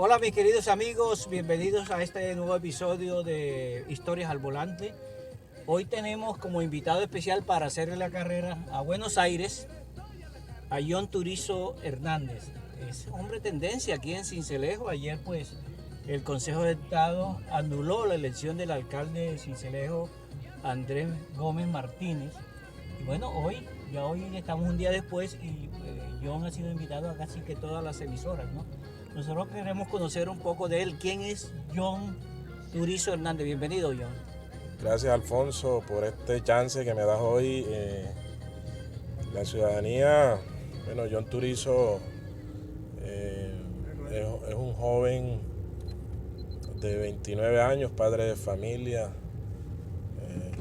Hola mis queridos amigos, bienvenidos a este nuevo episodio de Historias al Volante. Hoy tenemos como invitado especial para hacerle la carrera a Buenos Aires a John Turizo Hernández. Es hombre tendencia aquí en Sincelejo. Ayer pues el Consejo de Estado anuló la elección del alcalde de Sincelejo, Andrés Gómez Martínez. Y bueno, hoy estamos un día después y John ha sido invitado a casi que todas las emisoras, ¿no? Nosotros queremos conocer un poco de él. ¿Quién es John Turizo Hernández? Bienvenido, John. Gracias, Alfonso, por este chance que me das hoy. La ciudadanía, bueno, John Turizo es un joven de 29 años, padre de familia,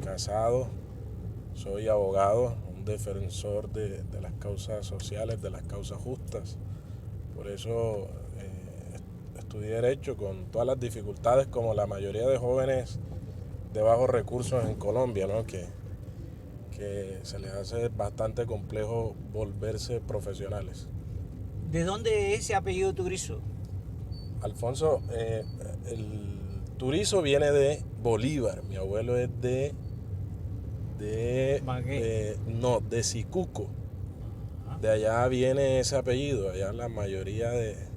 casado. Soy abogado, un defensor de las causas sociales, de las causas justas. Por eso estudié Derecho con todas las dificultades, como la mayoría de jóvenes de bajos recursos en Colombia, ¿no? que se les hace bastante complejo volverse profesionales. ¿De dónde es ese apellido Turizo? Alfonso, el Turizo viene de Bolívar. Mi abuelo es de Sicuco. De allá viene ese apellido. Allá la mayoría de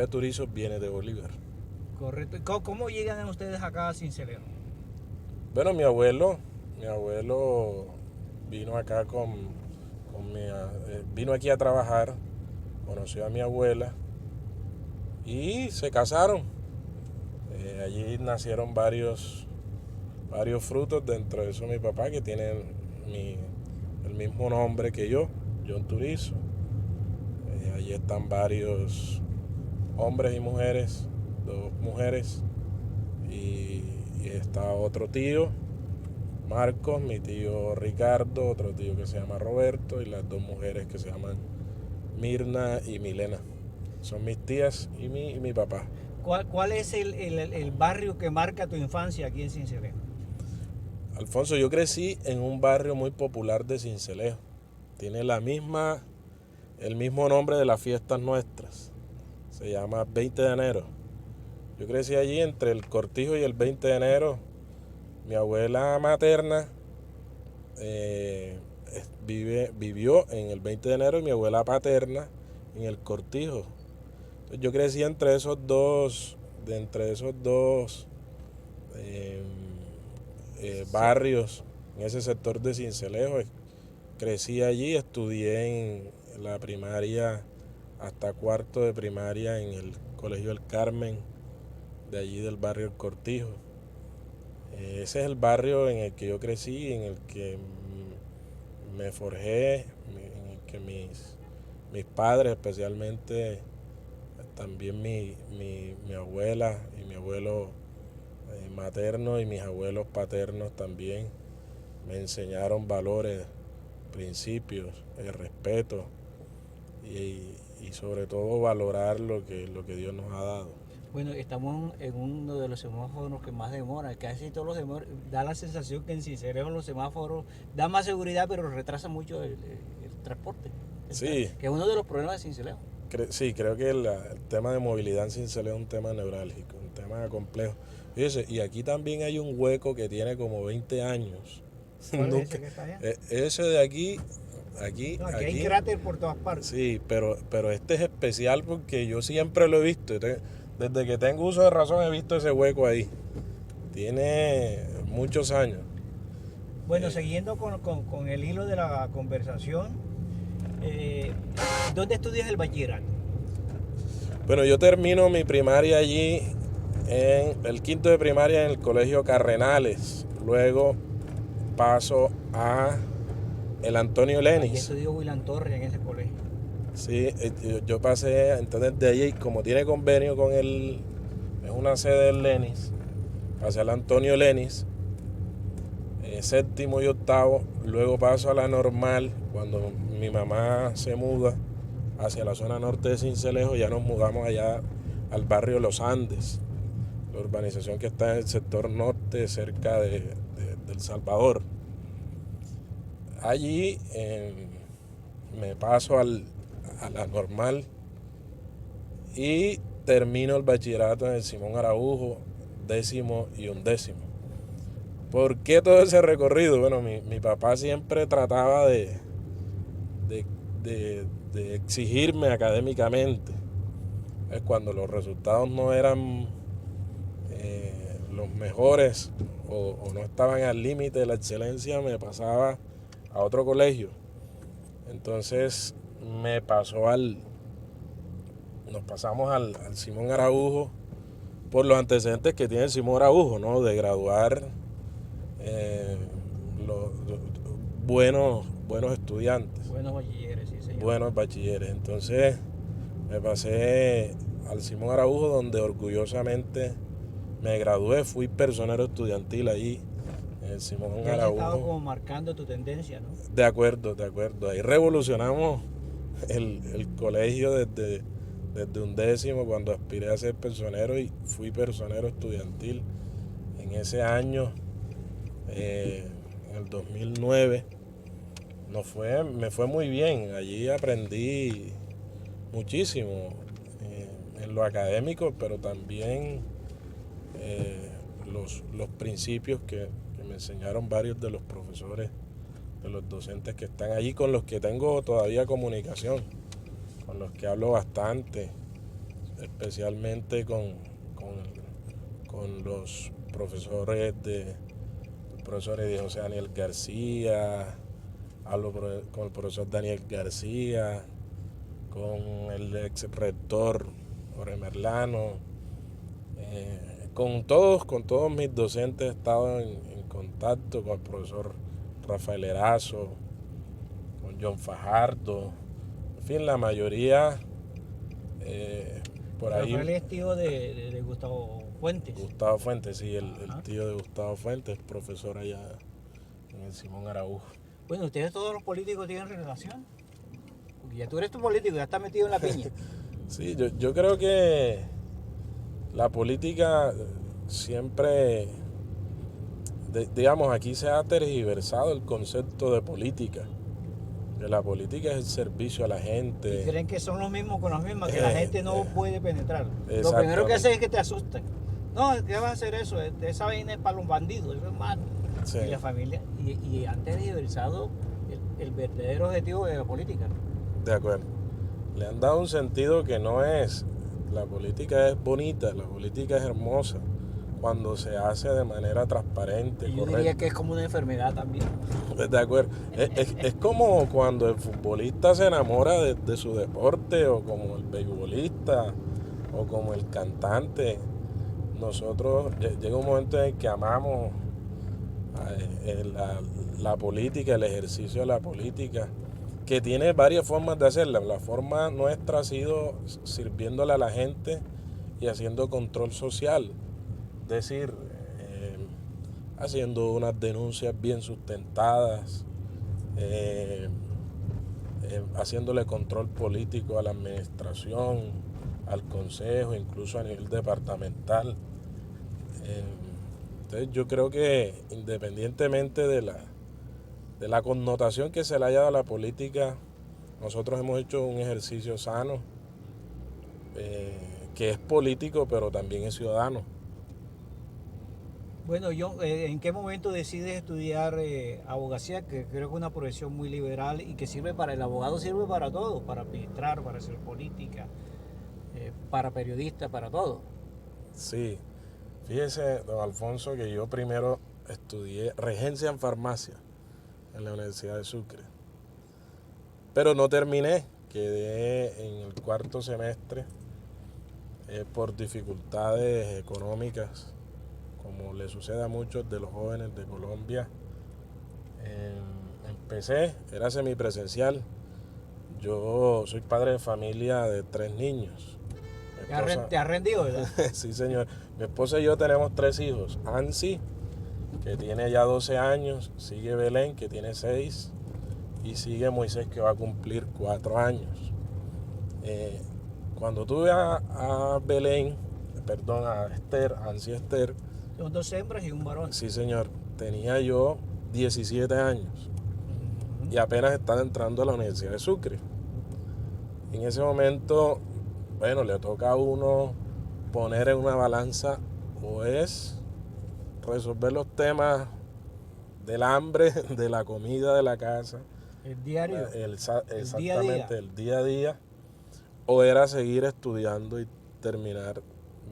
Turizos viene de Bolívar. Correcto. ¿Cómo llegan ustedes acá a Sincelejo? Bueno, mi abuelo vino acá vino aquí a trabajar, conoció a mi abuela y se casaron. Allí nacieron varios frutos, dentro de eso mi papá, que tiene el mismo nombre que yo, John Turizo. Allí están varios hombres y mujeres, 2 mujeres, y está otro tío, Marcos, mi tío Ricardo, otro tío que se llama Roberto, y las 2 mujeres que se llaman Mirna y Milena. Son mis tías y mi papá. ¿Cuál es el barrio que marca tu infancia aquí en Sincelejo? Alfonso, yo crecí en un barrio muy popular de Sincelejo. Tiene el mismo nombre de las fiestas nuestras. Se llama 20 de enero. Yo crecí allí entre el Cortijo y el 20 de enero. Mi abuela materna vivió en el 20 de enero y mi abuela paterna en el Cortijo. Entonces yo crecí entre esos dos barrios, en ese sector de Sincelejo. Crecí allí, estudié en la primaria hasta cuarto de primaria en el Colegio El Carmen, de allí del barrio El Cortijo. Ese es el barrio en el que yo crecí, en el que me forjé, en el que mis padres, especialmente también mi abuela y mi abuelo materno y mis abuelos paternos también me enseñaron valores, principios, el respeto y sobre todo valorar lo que Dios nos ha dado. Bueno, estamos en uno de los semáforos que más demora. Casi todos los demoras. Da la sensación que en Sincelejo los semáforos dan más seguridad, pero retrasan mucho el transporte. Sí. Que es uno de los problemas de Sincelejo. Sí, creo que el tema de movilidad en Sincelejo es un tema neurálgico, un tema complejo. Fíjese, y aquí también hay un hueco que tiene como 20 años. ¿Cuál es ese que está allá? Ese de aquí. No, aquí hay cráter por todas partes. Sí, pero este es especial porque yo siempre lo he visto. Desde que tengo uso de razón he visto ese hueco ahí. Tiene muchos años. Bueno, siguiendo con el hilo de la conversación, ¿dónde estudias el bachillerato? Bueno, yo termino mi primaria allí en el quinto de primaria en el Colegio Carrenales. Luego paso a el Antonio Lenis. Yo estudió William Torres en ese colegio. Sí, yo pasé, entonces de allí, como tiene convenio con es una sede del Lenis, pasé al Antonio Lenis, séptimo y octavo. Luego paso a la normal. Cuando mi mamá se muda hacia la zona norte de Sincelejo, ya nos mudamos allá al barrio Los Andes, la urbanización que está en el sector norte, cerca de El Salvador. Allí me paso a la normal y termino el bachillerato en el Simón Araujo, 10º y 11º. ¿Por qué todo ese recorrido? Bueno, mi papá siempre trataba de exigirme académicamente. Cuando los resultados no eran los mejores o no estaban al límite de la excelencia, me pasaba a otro colegio. Entonces nos pasamos al Simón Araujo por los antecedentes que tiene el Simón Araujo, ¿no? De graduar buenos estudiantes. Buenos bachilleres, sí, señor. Buenos bachilleres. Entonces me pasé al Simón Araujo, donde orgullosamente me gradué, fui personero estudiantil allí, en el Simón Ya Araujo. estaba como marcando tu tendencia, ¿no? De acuerdo. Ahí revolucionamos el colegio desde 11º, cuando aspiré a ser personero y fui personero estudiantil en ese año, en el 2009. Me fue muy bien, allí aprendí muchísimo en lo académico, pero también los principios que me enseñaron varios de los profesores, de los docentes que están allí, con los que tengo todavía comunicación, con los que hablo bastante, especialmente con los profesores de José Daniel García, hablo con el profesor Daniel García, con el ex rector Jorge Merlano, con todos mis docentes he estado en contacto, con el profesor Rafael Erazo, con John Fajardo, en fin, la mayoría por ahí. Rafael es tío de Gustavo Fuentes. Gustavo Fuentes, sí, el tío de Gustavo Fuentes, profesor allá en el Simón Araujo. Bueno, ustedes todos los políticos tienen relación. Porque ya tú eres tu político, ya estás metido en la piña. Sí, yo creo que la política siempre, digamos, aquí se ha tergiversado el concepto de política. Que la política es el servicio a la gente. Y creen que son los mismos con las mismas, que la gente no puede penetrar. Lo Exactamente. primero que hacen es que te asustan. No, ¿qué vas a hacer eso? Esa vaina es para los bandidos, eso es malo. Sí. Y la familia, y han tergiversado el verdadero objetivo de la política. De acuerdo. Le han dado un sentido que no es. La política es bonita, la política es hermosa cuando se hace de manera transparente, Y yo correcta. diría que es como una enfermedad también. De acuerdo. Es como cuando el futbolista se enamora de su deporte, o como el beisbolista, o como el cantante. Nosotros llega un momento en el que amamos la política, el ejercicio de la política, que tiene varias formas de hacerla. La forma nuestra ha sido sirviéndole a la gente y haciendo control social. Es decir, haciendo unas denuncias bien sustentadas, haciéndole control político a la administración, al consejo, incluso a nivel departamental. Entonces yo creo que independientemente de la connotación que se le haya dado a la política, nosotros hemos hecho un ejercicio sano, que es político pero también es ciudadano. Bueno, ¿en qué momento decides estudiar abogacía? Que creo que es una profesión muy liberal y que el abogado sirve para todo, para administrar, para hacer política, para periodista, para todo. Sí, fíjese, don Alfonso, que yo primero estudié regencia en farmacia en la Universidad de Sucre, pero no terminé, quedé en el 4º semestre por dificultades económicas, como le sucede a muchos de los jóvenes de Colombia. Empecé, era semipresencial. Yo soy padre de familia de 3 niños. ¿Te has rendido, verdad? Sí, señor. Mi esposa y yo tenemos 3 hijos. Ansi, que tiene ya 12 años, sigue Belén, que tiene 6, y sigue Moisés, que va a cumplir 4 años. Cuando tuve a Belén, a Esther, Ansi Esther, Son 2 hembras y un varón. sí, señor, tenía yo 17 años y apenas estaba entrando a la Universidad de Sucre. En ese momento bueno, le toca a uno poner en una balanza o es resolver los temas del hambre, de la comida de la casa, El diario, exactamente el el día a día, o era seguir estudiando y terminar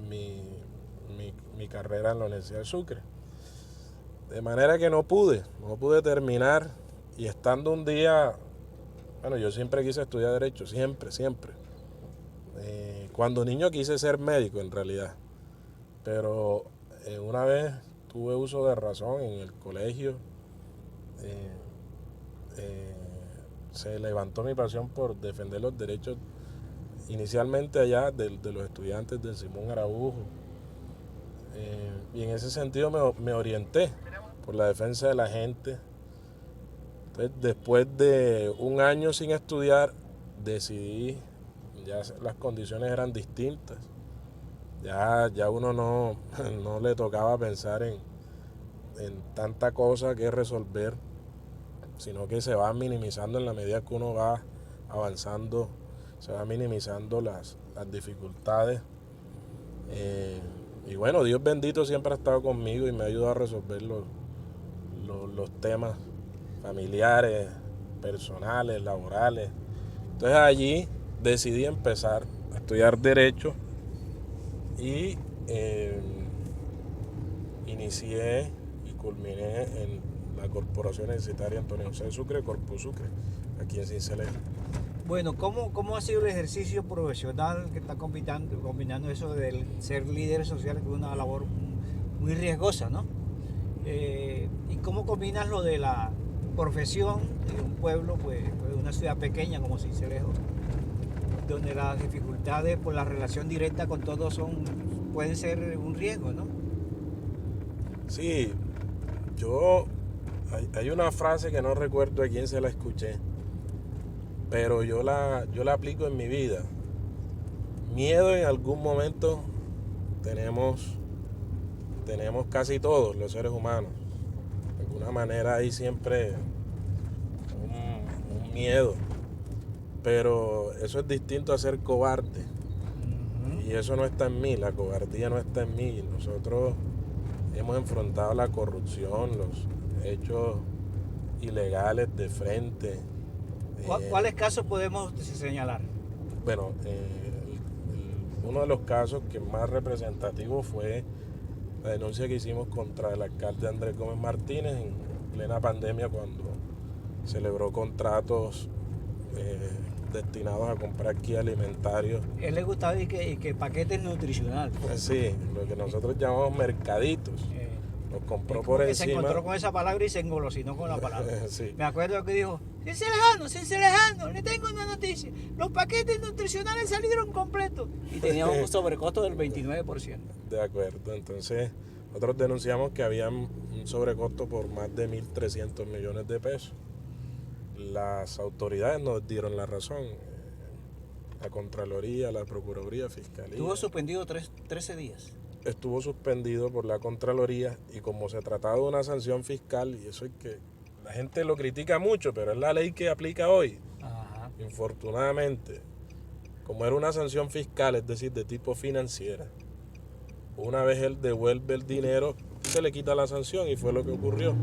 mi carrera en la Universidad de Sucre. De manera que no pude terminar, y estando un día, bueno, yo siempre quise estudiar Derecho, siempre. Cuando niño quise ser médico en realidad, pero una vez tuve uso de razón en el colegio, eh, eh, se levantó mi pasión por defender los derechos inicialmente allá de los estudiantes del Simón Araújo, y en ese sentido me orienté por la defensa de la gente. Entonces, después de un año sin estudiar, decidí, ya las condiciones eran distintas, ya uno no le tocaba pensar en tanta cosa que resolver, sino que se va minimizando en la medida que uno va avanzando, se va minimizando las dificultades. Y bueno, Dios bendito siempre ha estado conmigo y me ha ayudado a resolver los temas familiares, personales, laborales. Entonces allí decidí empezar a estudiar Derecho y inicié y culminé en la Corporación Universitaria Antonio José de Sucre, Corpus Sucre, aquí en Sincelejo. Bueno, ¿cómo ha sido el ejercicio profesional que está combinando eso de ser líder social, que es una labor muy riesgosa, ¿no? ¿Y cómo combinas lo de la profesión de un pueblo, pues una ciudad pequeña como Sincelejo, donde las dificultades por la relación directa con todos pueden ser un riesgo, ¿no? Sí, hay una frase que no recuerdo a quién se la escuché, pero yo la aplico en mi vida. Miedo en algún momento tenemos casi todos los seres humanos. De alguna manera hay siempre un miedo, pero eso es distinto a ser cobarde. Y eso no está en mí, la cobardía no está en mí. Nosotros hemos enfrentado la corrupción, los hechos ilegales de frente. ¿Cuáles casos podemos señalar? Bueno, uno de los casos que más representativo fue la denuncia que hicimos contra el alcalde Andrés Gómez Martínez en plena pandemia, cuando celebró contratos destinados a comprar kits alimentarios. Él le gustaba y que paquetes nutricionales. Sí, lo que nosotros llamamos mercaditos. Los compró por encima. Se encontró con esa palabra y se engolosinó con la palabra. Sí. Me acuerdo que dijo: Cincelejano, le tengo una noticia. Los paquetes nutricionales salieron completos. Y tenía un sobrecosto del 29%. De acuerdo, entonces nosotros denunciamos que había un sobrecosto por más de 1.300 millones de pesos. Las autoridades nos dieron la razón. La Contraloría, la Procuraduría, Fiscalía. Estuvo suspendido 13 días. Estuvo suspendido por la Contraloría, y como se trataba de una sanción fiscal, y eso es que la gente lo critica mucho, pero es la ley que aplica hoy. Ajá. Infortunadamente, como era una sanción fiscal, es decir, de tipo financiera, una vez él devuelve el dinero, se le quita la sanción, y fue lo que ocurrió.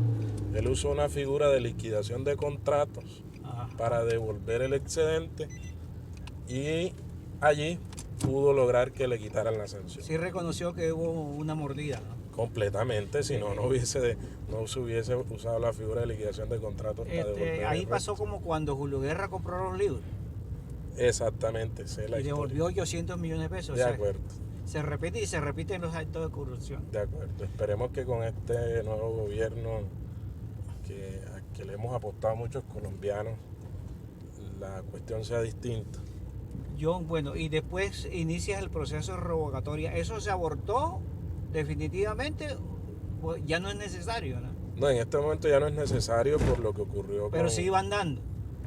Él usó una figura de liquidación de contratos para devolver el excedente, y allí pudo lograr que le quitaran la sanción. Sí reconoció que hubo una mordida, ¿no? Completamente, si no se hubiese usado la figura de liquidación de contratos para devolver. Ahí pasó como cuando Julio Guerra compró los libros. Exactamente, sé la y devolvió 800 millones de pesos. De acuerdo. Se repite y se repiten los actos de corrupción. De acuerdo. Esperemos que con este nuevo gobierno al que le hemos apostado a muchos colombianos, la cuestión sea distinta. John, bueno, y después inicias el proceso de revocatoria. ¿Eso se abortó definitivamente? Pues ya no es necesario, ¿no? No, en este momento ya no es necesario por lo que ocurrió. Pero sí iban dando.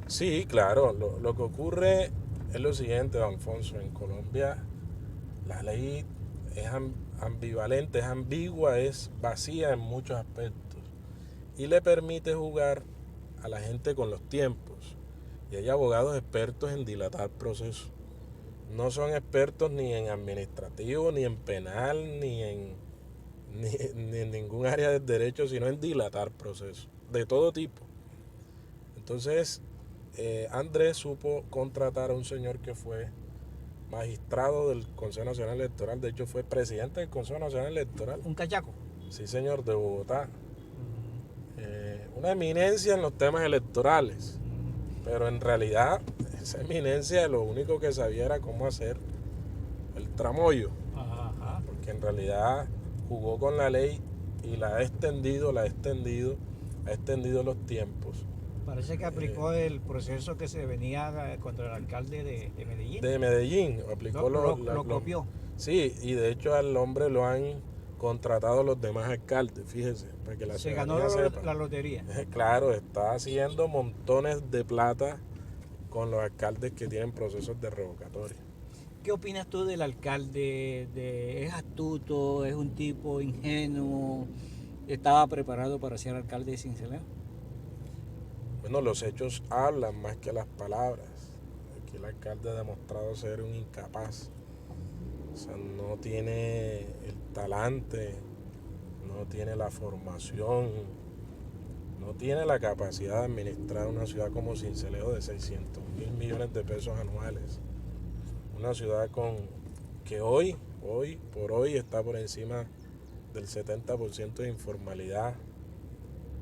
Sí, claro. Lo que ocurre es lo siguiente, don Alfonso. En Colombia la ley es ambivalente, es ambigua, es vacía en muchos aspectos, y le permite jugar a la gente con los tiempos. Y hay abogados expertos en dilatar procesos. no son expertos ni en administrativo, ni en penal, ni en ningún área del derecho, sino en dilatar procesos de todo tipo. Entonces, Andrés supo contratar a un señor que fue magistrado del Consejo Nacional Electoral, de hecho fue presidente del Consejo Nacional Electoral. Un cachaco. Sí, señor, de Bogotá. Una eminencia en los temas electorales, pero en realidad esa eminencia lo único que sabía era cómo hacer el tramoyo, Ajá. porque en realidad jugó con la ley y ha extendido los tiempos. Parece que aplicó el proceso que se venía contra el alcalde de Medellín. De Medellín, aplicó lo copió. Sí, y de hecho al hombre lo han contratado los demás alcaldes, fíjese, para que la Se ganó ciudadanía sepa. la lotería. Claro, está haciendo montones de plata con los alcaldes que tienen procesos de revocatoria. ¿Qué opinas tú del alcalde? ¿Es astuto? ¿Es un tipo ingenuo? ¿Estaba preparado para ser alcalde de Sincelejo? Bueno, los hechos hablan más que las palabras. Aquí el alcalde ha demostrado ser un incapaz. O sea, no tiene el talante, no tiene la formación, no tiene la capacidad de administrar una ciudad como Sincelejo de 600.000 millones de pesos anuales. Una ciudad que hoy por hoy está por encima del 70% de informalidad.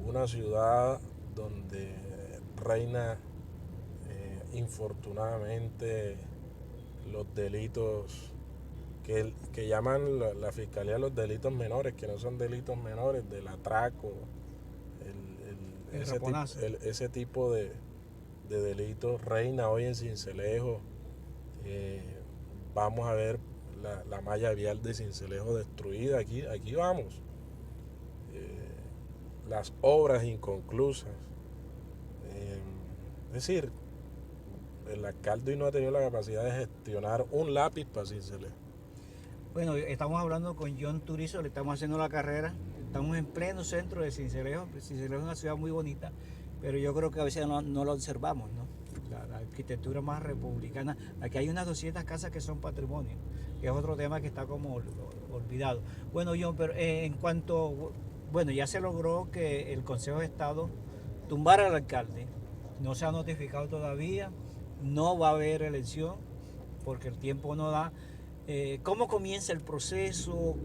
Una ciudad donde reina infortunadamente los delitos que llaman la fiscalía los delitos menores, que no son delitos menores, del atraco, ese tipo de delitos reina hoy en Sincelejo. Vamos a ver la malla vial de Sincelejo destruida, aquí vamos. Las obras inconclusas. Es decir, el alcalde hoy no ha tenido la capacidad de gestionar un lápiz para Sincelejo. Bueno, estamos hablando con John Turizo, le estamos haciendo la carrera, estamos en pleno centro de Sincelejo. Sincelejo es una ciudad muy bonita, pero yo creo que a veces no lo observamos, ¿no? La arquitectura más republicana. Aquí hay unas 200 casas que son patrimonio, que es otro tema que está como olvidado. Bueno, John, pero bueno, ya se logró que el Consejo de Estado tumbara al alcalde. No se ha notificado todavía, no va a haber elección porque el tiempo no da. ¿Cómo comienza el proceso?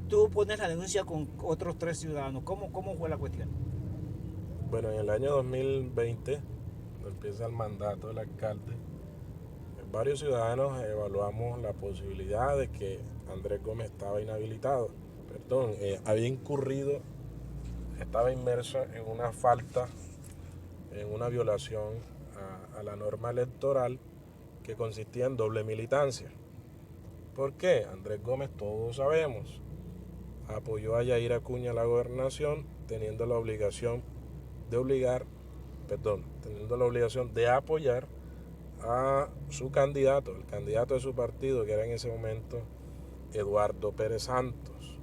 Tú pones la denuncia con otros 3 ciudadanos. ¿Cómo fue la cuestión? Bueno, en el año 2020, cuando empieza el mandato del alcalde, varios ciudadanos evaluamos la posibilidad de que Andrés Gómez estaba inhabilitado. Había incurrido, estaba inmerso en una falta, en una violación a la norma electoral que consistía en doble militancia. ¿Por qué? Andrés Gómez, todos sabemos, apoyó a Yair Acuña a la gobernación teniendo la obligación de apoyar a su candidato, el candidato de su partido, que era en ese momento Eduardo Pérez Santos.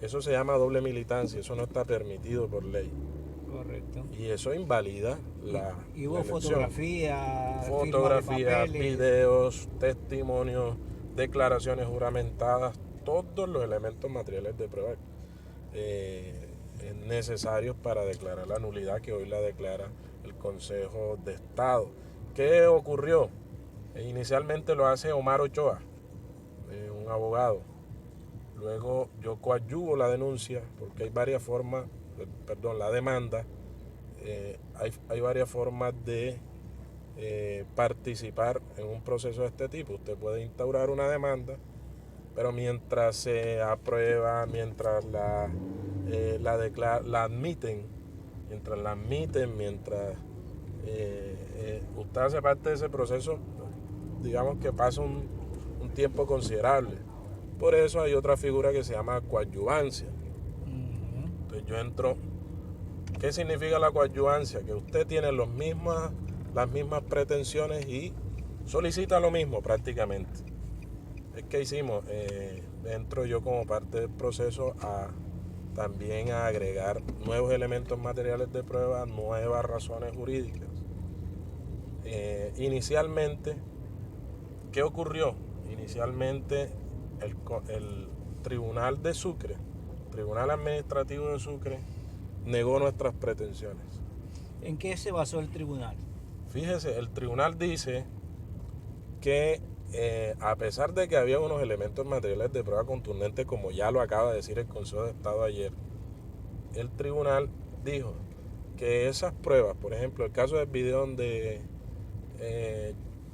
Eso se llama doble militancia, eso no está permitido por ley. Correcto. Y eso invalida y hubo fotografías, de videos, testimonios, declaraciones juramentadas, todos los elementos materiales de prueba necesarios para declarar la nulidad, que hoy la declara el Consejo de Estado. ¿Qué ocurrió? Inicialmente lo hace Omar Ochoa, un abogado. Luego yo coadyuvo la denuncia porque hay varias formas, la demanda, hay varias formas de participar en un proceso de este tipo. Usted puede instaurar una demanda, pero mientras se aprueba, mientras la admiten, mientras usted hace parte de ese proceso, digamos que pasa un tiempo considerable. Por eso hay otra figura que se llama coadyuvancia. Entonces yo entro. ¿Qué significa la coadyuvancia? Que usted tiene las mismas pretensiones y solicita lo mismo prácticamente. Es que hicimos, entro yo como parte del proceso también a agregar nuevos elementos materiales de prueba, nuevas razones jurídicas. Inicialmente ¿qué ocurrió? Inicialmente el Tribunal de Sucre, Tribunal Administrativo de Sucre, negó nuestras pretensiones. ¿En qué se basó el tribunal? Fíjese, el tribunal dice que a pesar de que había unos elementos materiales de prueba contundentes, como ya lo acaba de decir el Consejo de Estado ayer, el tribunal dijo que esas pruebas, por ejemplo, el caso del video donde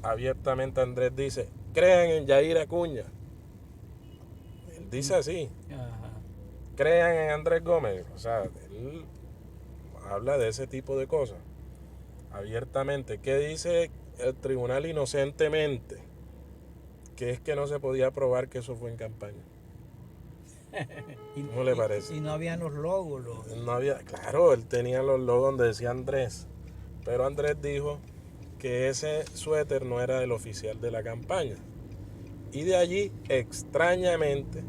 abiertamente Andrés dice, crean en Yair Acuña. Él dice así, Ajá. crean en Andrés Gómez. O sea, él habla de ese tipo de cosas abiertamente. ¿Qué dice el tribunal inocentemente? Que es que no se podía probar que eso fue en campaña. ¿Cómo le parece? Y no habían los logos. No había, claro, él tenía los logos donde decía Andrés, pero Andrés dijo que ese suéter no era el oficial de la campaña. Y de allí, extrañamente,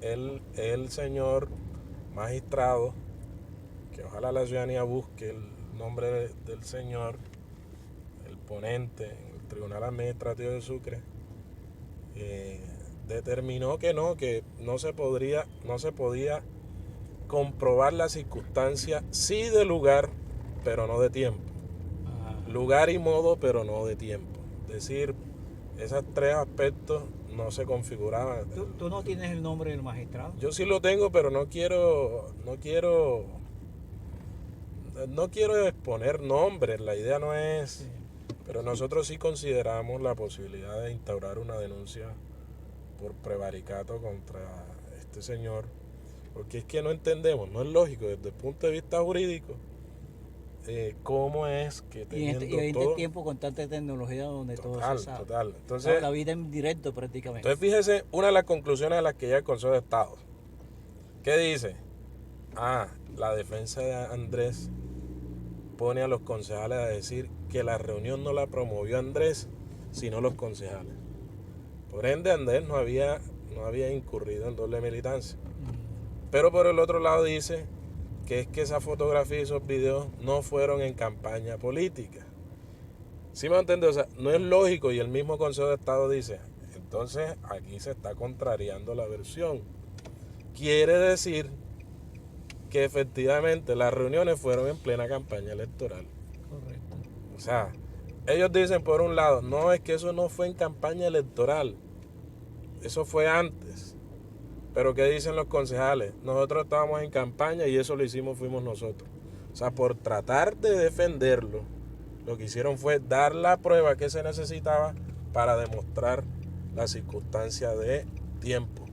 el señor magistrado, que ojalá la ciudadanía busque el nombre del señor, el ponente en el Tribunal Administrativo de Sucre, determinó que no se podía comprobar la circunstancia, sí de lugar, pero no de tiempo. Lugar y modo, pero no de tiempo. Es decir, esos tres aspectos no se configuraban. ¿Tú no tienes el nombre del magistrado? Yo sí lo tengo, pero no quiero exponer nombres. La idea no es... Sí. Pero nosotros sí consideramos la posibilidad de instaurar una denuncia por prevaricato contra este señor, porque es que no entendemos, no es lógico desde el punto de vista jurídico, cómo es que teniendo y en todo... este tiempo con tanta tecnología donde todo se sabe. Total. Entonces, la vida en directo prácticamente. Entonces fíjese, una de las conclusiones a las que llega el Consejo de Estado, ¿qué dice? La defensa de Andrés pone a los concejales a decir que la reunión no la promovió Andrés, sino los concejales. Por ende, Andrés no había incurrido en doble militancia. Pero por el otro lado dice que es que esa fotografía y esos videos no fueron en campaña política. ¿Sí me entiendes? O sea, no es lógico, y el mismo Consejo de Estado dice, entonces aquí se está contrariando la versión. Quiere decir que efectivamente las reuniones fueron en plena campaña electoral. Correcto. O sea, ellos dicen por un lado, no, es que eso no fue en campaña electoral, eso fue antes. Pero ¿qué dicen los concejales? Nosotros estábamos en campaña y eso lo hicimos, fuimos nosotros. O sea, por tratar de defenderlo, lo que hicieron fue dar la prueba que se necesitaba para demostrar la circunstancia de tiempo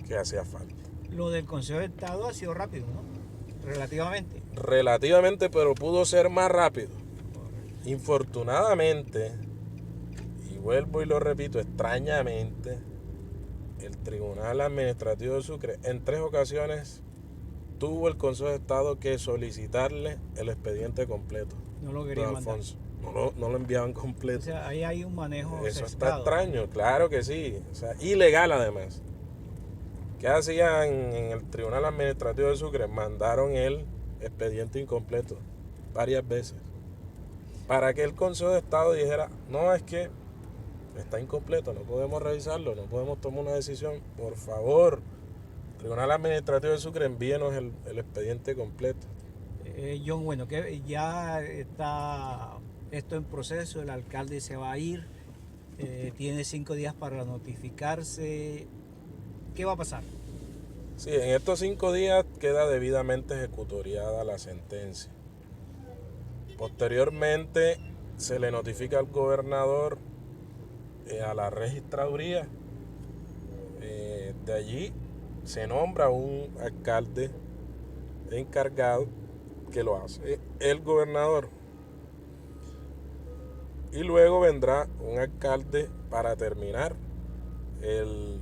que hacía falta. Lo del Consejo de Estado ha sido rápido, ¿no? Relativamente. Relativamente, pero pudo ser más rápido. Infortunadamente, y vuelvo y lo repito, extrañamente, el Tribunal Administrativo de Sucre en 3 ocasiones tuvo el Consejo de Estado que solicitarle el expediente completo. No lo quería Don mandar. Alfonso. No lo enviaban completo. O sea, ahí hay un manejo Eso sesgado. está extraño, claro que sí. O sea, ilegal además. ¿Qué hacían en el Tribunal Administrativo de Sucre? Mandaron el expediente incompleto varias veces para que el Consejo de Estado dijera, no, es que está incompleto, no podemos revisarlo, no podemos tomar una decisión, por favor, Tribunal Administrativo de Sucre, envíenos el expediente completo. John, bueno, que ya está esto en proceso, el alcalde se va a ir, tiene 5 días para notificarse. ¿Qué va a pasar? Sí, en estos 5 días queda debidamente ejecutoriada la sentencia. Posteriormente se le notifica al gobernador, a la registraduría. De allí se nombra un alcalde encargado que lo hace el gobernador. Y luego vendrá un alcalde para terminar el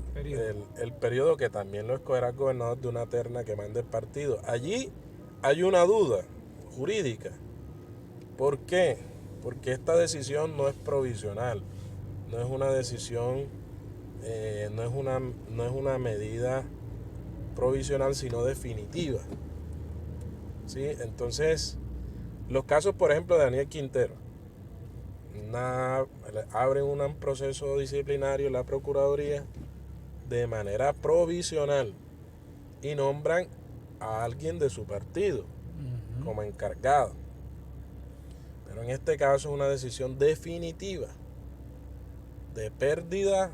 periodo, que también lo escogerá el gobernador de una terna que mande el partido. Allí hay una duda jurídica. ¿Por qué? Porque esta decisión no es provisional, no es una decisión, no es una medida provisional, sino definitiva. ¿Sí? Entonces, los casos, por ejemplo, de Daniel Quintero. abren un proceso disciplinario en la Procuraduría de manera provisional y nombran a alguien de su partido como encargado. Pero en este caso es una decisión definitiva de pérdida,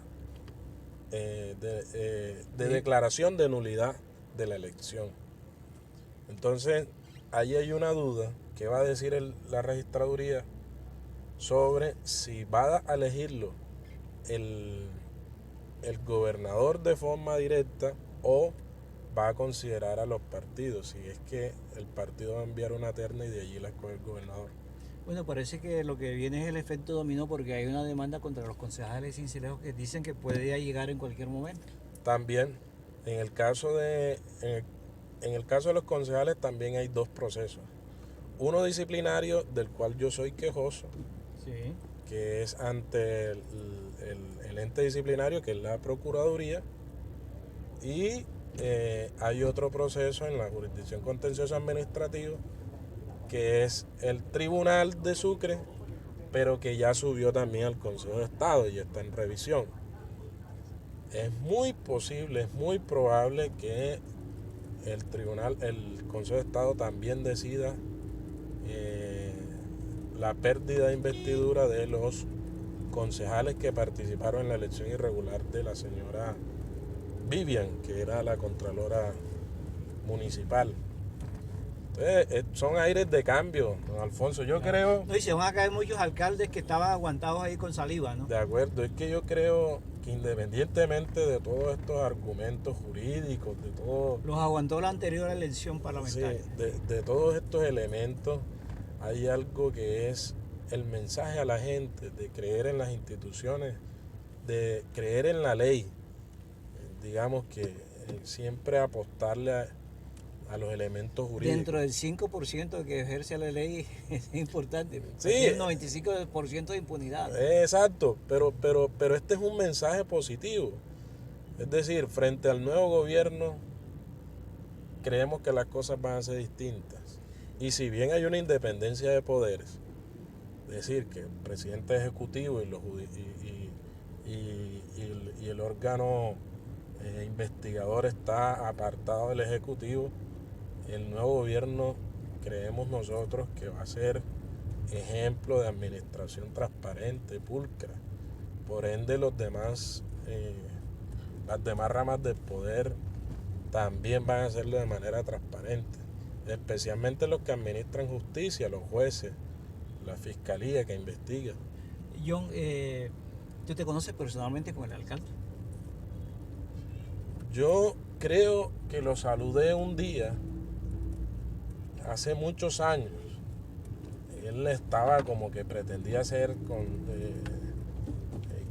de declaración de nulidad de la elección. Entonces, ahí hay una duda que va a decir la registraduría sobre si va a elegirlo el gobernador de forma directa o va a considerar a los partidos, si es que el partido va a enviar una terna y de allí la escoge el gobernador. Bueno, parece que lo que viene es el efecto dominó porque hay una demanda contra los concejales de Sincelejo que dicen que puede llegar en cualquier momento. También, en el caso de los concejales también hay dos procesos. Uno disciplinario, del cual yo soy quejoso, Sí. que es ante el ente disciplinario, que es la Procuraduría, y hay otro proceso en la jurisdicción contencioso administrativo, que es el Tribunal de Sucre, pero que ya subió también al Consejo de Estado y está en revisión. Es muy posible, es muy probable que el Consejo de Estado también decida la pérdida de investidura de los concejales que participaron en la elección irregular de la señora Vivian, que era la contralora municipal. Entonces, son aires de cambio, don Alfonso. Yo creo... No, y se van a caer muchos alcaldes que estaban aguantados ahí con saliva, ¿no? De acuerdo, es que yo creo que independientemente de todos estos argumentos jurídicos, de todo... Los aguantó la anterior elección parlamentaria. Sí, de todos estos elementos, hay algo que es el mensaje a la gente de creer en las instituciones, de creer en la ley. Digamos que siempre apostarle a los elementos jurídicos. Dentro del 5% que ejerce la ley es importante. Sí. Aquí el 95% de impunidad, ¿no? Exacto, pero este es un mensaje positivo. Es decir, frente al nuevo gobierno, creemos que las cosas van a ser distintas. Y si bien hay una independencia de poderes, es decir, que el presidente ejecutivo y el órgano investigador está apartado del ejecutivo, el nuevo gobierno creemos nosotros que va a ser ejemplo de administración transparente, pulcra. Por ende, las demás ramas del poder también van a hacerlo de manera transparente, especialmente los que administran justicia, los jueces, la fiscalía que investiga. John, ¿tú te conoces personalmente con el alcalde? Yo creo que lo saludé un día, hace muchos años. Él estaba como que pretendía ser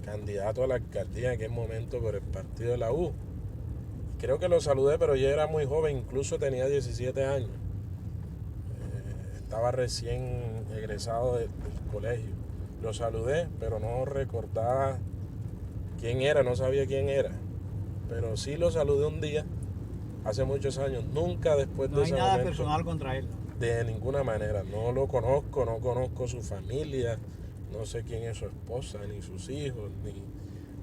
candidato a la alcaldía en aquel momento por el partido de la U. Creo que lo saludé, pero yo era muy joven, incluso tenía 17 años. Estaba recién egresado del colegio. Lo saludé, pero no recordaba quién era, no sabía quién era. Pero sí lo saludé un día, hace muchos años, nunca después de ese momento. No hay nada personal contra él. De ninguna manera, no lo conozco, no conozco su familia, no sé quién es su esposa, ni sus hijos,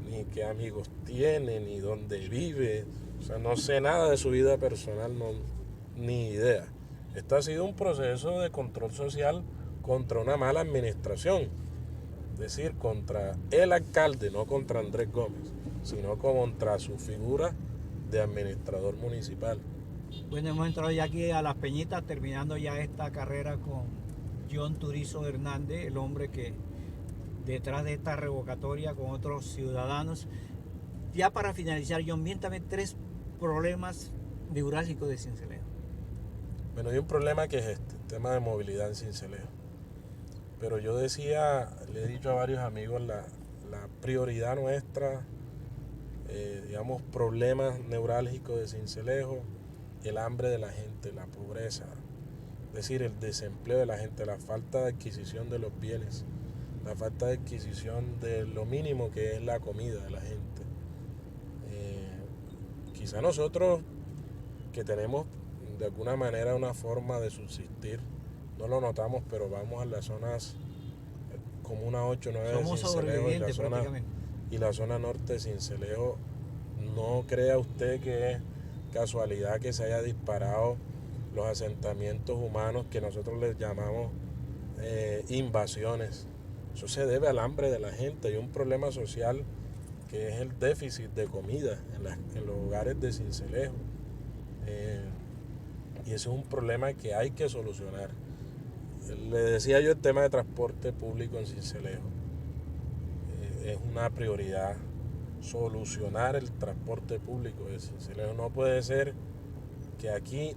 ni qué amigos tiene, ni dónde vive. O sea, no sé nada de su vida personal, no, ni idea. Esto ha sido un proceso de control social contra una mala administración. Es decir, contra el alcalde, no contra Andrés Gómez, sino contra su figura de administrador municipal. Bueno, hemos entrado ya aquí a Las Peñitas, terminando ya esta carrera con John Turizo Hernández, el hombre que detrás de esta revocatoria con otros ciudadanos. Ya para finalizar, John, miéntame 3 problemas neurálgicos de Sincelejo. Bueno, hay un problema que es el tema de movilidad en Sincelejo. Pero yo decía, le he dicho a varios amigos, la prioridad nuestra, digamos, problemas neurálgicos de Sincelejo, el hambre de la gente, la pobreza, es decir, el desempleo de la gente, la falta de adquisición de los bienes, la falta de adquisición de lo mínimo que es la comida de la gente. Quizá nosotros que tenemos de alguna manera una forma de subsistir, no lo notamos, pero vamos a las zonas Comuna 8, 9 de Somos Sincelejo sobrevivientes prácticamente. y la zona norte de Sincelejo. No crea usted que es casualidad que se haya disparado los asentamientos humanos que nosotros les llamamos invasiones. Eso se debe al hambre de la gente. Hay un problema social que es el déficit de comida en los hogares de Sincelejo. Y ese es un problema que hay que solucionar. Le decía yo el tema de transporte público en Sincelejo. Es una prioridad solucionar el transporte público de Sincelejo. No puede ser que aquí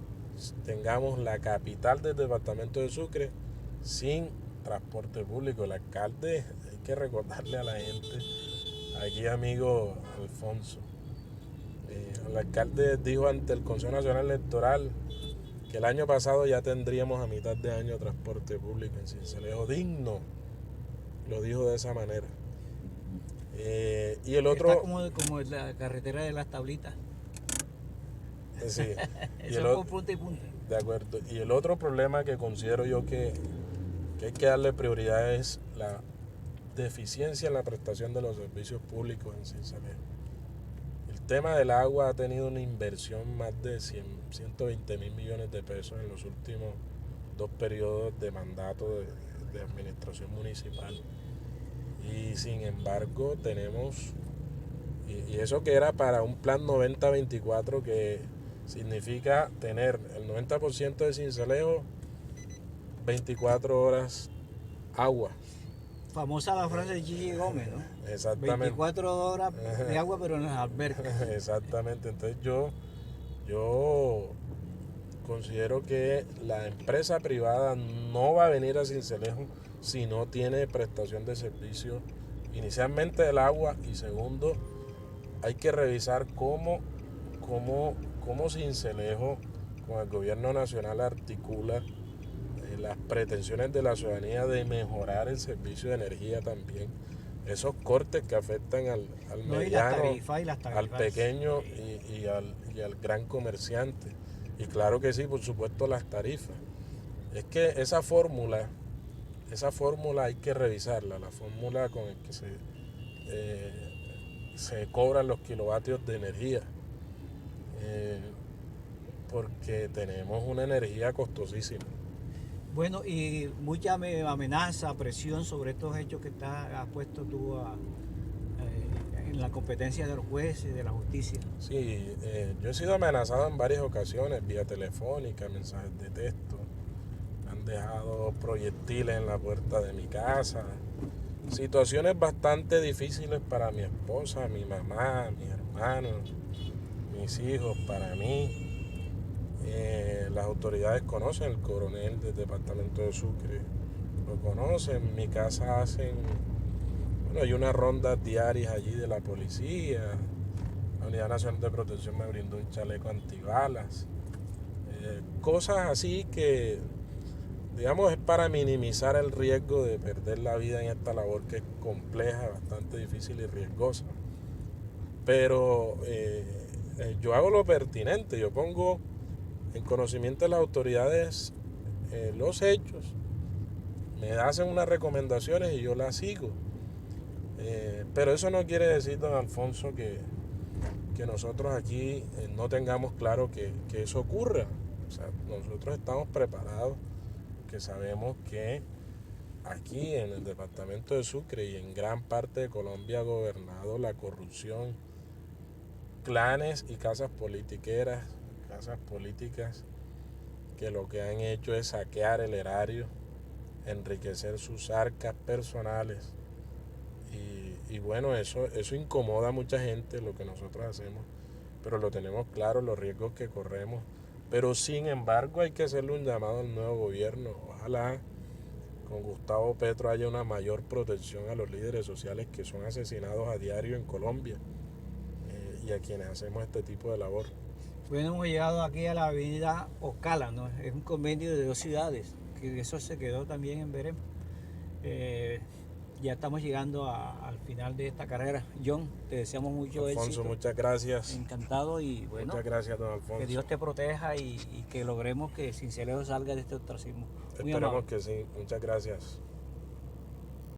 tengamos la capital del departamento de Sucre sin transporte público. El alcalde, hay que recordarle a la gente, aquí amigo Alfonso, el alcalde dijo ante el Consejo Nacional Electoral que el año pasado ya tendríamos a mitad de año transporte público en Sincelejo digno. Lo dijo de esa manera. Y el otro... Está como la carretera de las tablitas. Sí. Eso es por punta y punta. De acuerdo. Y el otro problema que considero yo que hay que darle prioridad es la deficiencia en la prestación de los servicios públicos en Sincelejo. El tema del agua ha tenido una inversión más de 120 mil millones de pesos en los últimos 2 periodos de mandato de administración municipal. Y sin embargo tenemos, y eso que era para un plan 90-24 que significa tener el 90% de Sincelejo 24 horas agua. Famosa la frase de Gigi Gómez, ¿no? Exactamente. 24 horas de agua, pero en las albercas. Exactamente. Entonces yo considero que la empresa privada no va a venir a Sincelejo si no tiene prestación de servicio, inicialmente del agua, y segundo, hay que revisar cómo Sincelejo con el gobierno nacional articula las pretensiones de la ciudadanía de mejorar el servicio de energía también. Esos cortes que afectan al mediano, al pequeño y al gran comerciante. Y claro que sí, por supuesto, las tarifas. Es que esa fórmula hay que revisarla, la fórmula con la que se cobran los kilovatios de energía. Porque tenemos una energía costosísima. Bueno, y mucha amenaza, presión sobre estos hechos que has puesto tú en la competencia de los jueces, de la justicia. Sí, yo he sido amenazado en varias ocasiones, vía telefónica, mensajes de texto. Me han dejado proyectiles en la puerta de mi casa. Situaciones bastante difíciles para mi esposa, mi mamá, mis hermanos, mis hijos, para mí. Las autoridades conocen, el coronel del departamento de Sucre lo conocen. En mi casa hay unas rondas diarias allí de la policía. La Unidad Nacional de Protección me brindó un chaleco antibalas. Cosas así que, digamos, es para minimizar el riesgo de perder la vida en esta labor que es compleja, bastante difícil y riesgosa. Pero yo hago lo pertinente, yo pongo en conocimiento de las autoridades los hechos, me hacen unas recomendaciones y yo las sigo. Pero eso no quiere decir, don Alfonso, que nosotros aquí no tengamos claro que eso ocurra. O sea, nosotros estamos preparados, que sabemos que aquí en el departamento de Sucre y en gran parte de Colombia ha gobernado la corrupción, clanes y casas politiqueras, casas políticas que lo que han hecho es saquear el erario, enriquecer sus arcas personales y bueno, eso incomoda a mucha gente lo que nosotros hacemos, pero lo tenemos claro, los riesgos que corremos, pero sin embargo hay que hacerle un llamado al nuevo gobierno. Ojalá con Gustavo Petro haya una mayor protección a los líderes sociales que son asesinados a diario en Colombia y a quienes hacemos este tipo de labor. Bueno, hemos llegado aquí a la avenida Ocala, ¿no? Es un convenio de 2 ciudades, que eso se quedó también en veremos. Ya estamos llegando al final de esta carrera. John, te deseamos mucho Alfonso, éxito. muchas gracias. Encantado y bueno, muchas gracias, don Alfonso. Que Dios te proteja y que logremos que Sincelejo salga de este ostracismo. Esperemos que sí. Muchas gracias.